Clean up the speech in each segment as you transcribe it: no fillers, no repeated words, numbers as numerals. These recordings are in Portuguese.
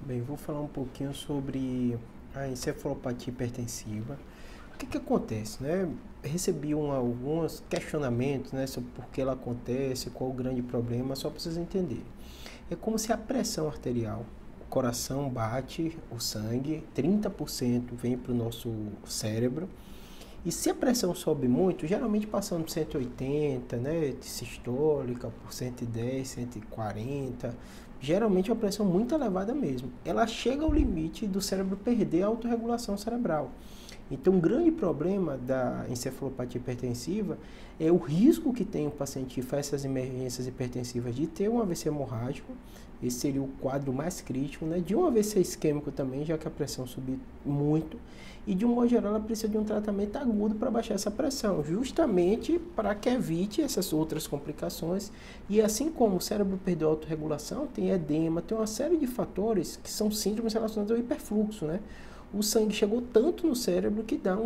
Bem, vou falar um pouquinho sobre a encefalopatia hipertensiva. O que acontece, né? Recebi alguns questionamentos, né, sobre por que ela acontece, qual o grande problema, só para vocês entenderem. É como se a pressão arterial, o coração bate o sangue, 30% vem para o nosso cérebro, e se a pressão sobe muito, geralmente passando de 180, né, de sistólica, por 110, 140, geralmente é uma pressão muito elevada mesmo. Ela chega ao limite do cérebro perder a autorregulação cerebral. Então, um grande problema da encefalopatia hipertensiva é o risco que tem o paciente que faz essas emergências hipertensivas de ter um AVC hemorrágico. Esse seria o quadro mais crítico, né? De um AVC isquêmico também, já que a pressão subir muito. E de um modo geral, ela precisa de um tratamento agudo para baixar essa pressão, justamente para que evite essas outras complicações. E assim como o cérebro perdeu a autorregulação, tem edema, tem uma série de fatores que são síndromes relacionados ao hiperfluxo, né? O sangue chegou tanto no cérebro que dá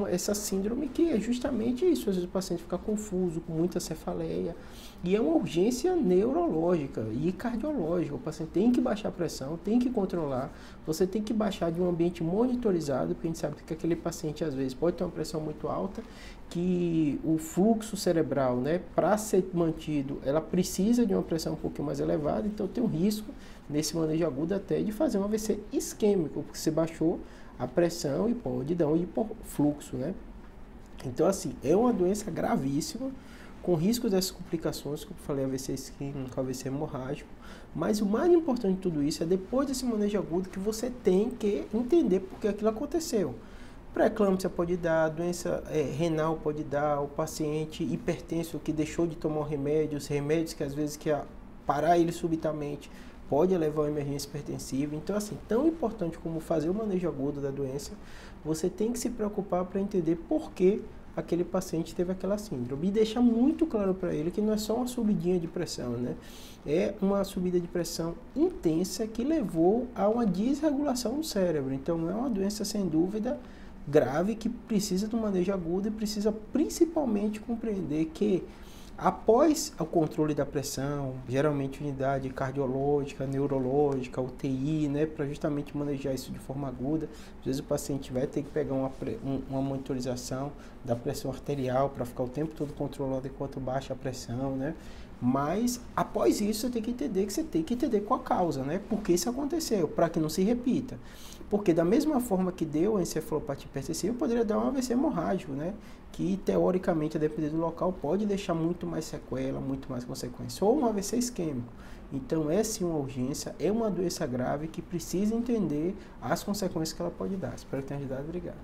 essa síndrome que é justamente isso. Às vezes o paciente fica confuso, com muita cefaleia. E é uma urgência neurológica e cardiológica. O paciente tem que baixar a pressão, tem que controlar. Você tem que baixar de um ambiente monitorizado, porque a gente sabe que aquele paciente às vezes pode ter uma pressão muito alta, que o fluxo cerebral, né, para ser mantido, ela precisa de uma pressão um pouquinho mais elevada, então tem um risco nesse manejo agudo até de fazer um AVC isquêmico, porque você baixou a pressão e pode dar um hipofluxo, né? Então, assim, é uma doença gravíssima, com riscos dessas complicações, como eu falei, AVC isquêmico, AVC hemorrágico, mas o mais importante de tudo isso é depois desse manejo agudo que você tem que entender por que aquilo aconteceu. Pré-eclâmpsia pode dar, doença renal pode dar, o paciente hipertenso que deixou de tomar os remédios que às vezes parar ele subitamente pode levar a uma emergência hipertensiva. Então, assim, tão importante como fazer o manejo agudo da doença, você tem que se preocupar para entender por que aquele paciente teve aquela síndrome. E deixar muito claro para ele que não é só uma subidinha de pressão, né? É uma subida de pressão intensa que levou a uma desregulação do cérebro. Então, é uma doença, sem dúvida, grave, que precisa de um manejo agudo e precisa principalmente compreender que após o controle da pressão, geralmente unidade cardiológica, neurológica, UTI, né, para justamente manejar isso de forma aguda. Às vezes o paciente vai ter que pegar uma monitorização da pressão arterial para ficar o tempo todo controlando enquanto baixa a pressão, né? Mas após isso você tem que entender qual a causa, né? Por que isso aconteceu, para que não se repita. Porque da mesma forma que deu a encefalopatia hipertensiva, poderia dar um AVC hemorrágico, né? Que teoricamente, a depender do local, pode deixar muito mais sequela, muito mais consequência. Ou um AVC isquêmico. Então é sim uma urgência, é uma doença grave que precisa entender as consequências que ela pode dar. Espero que tenha ajudado. Obrigado.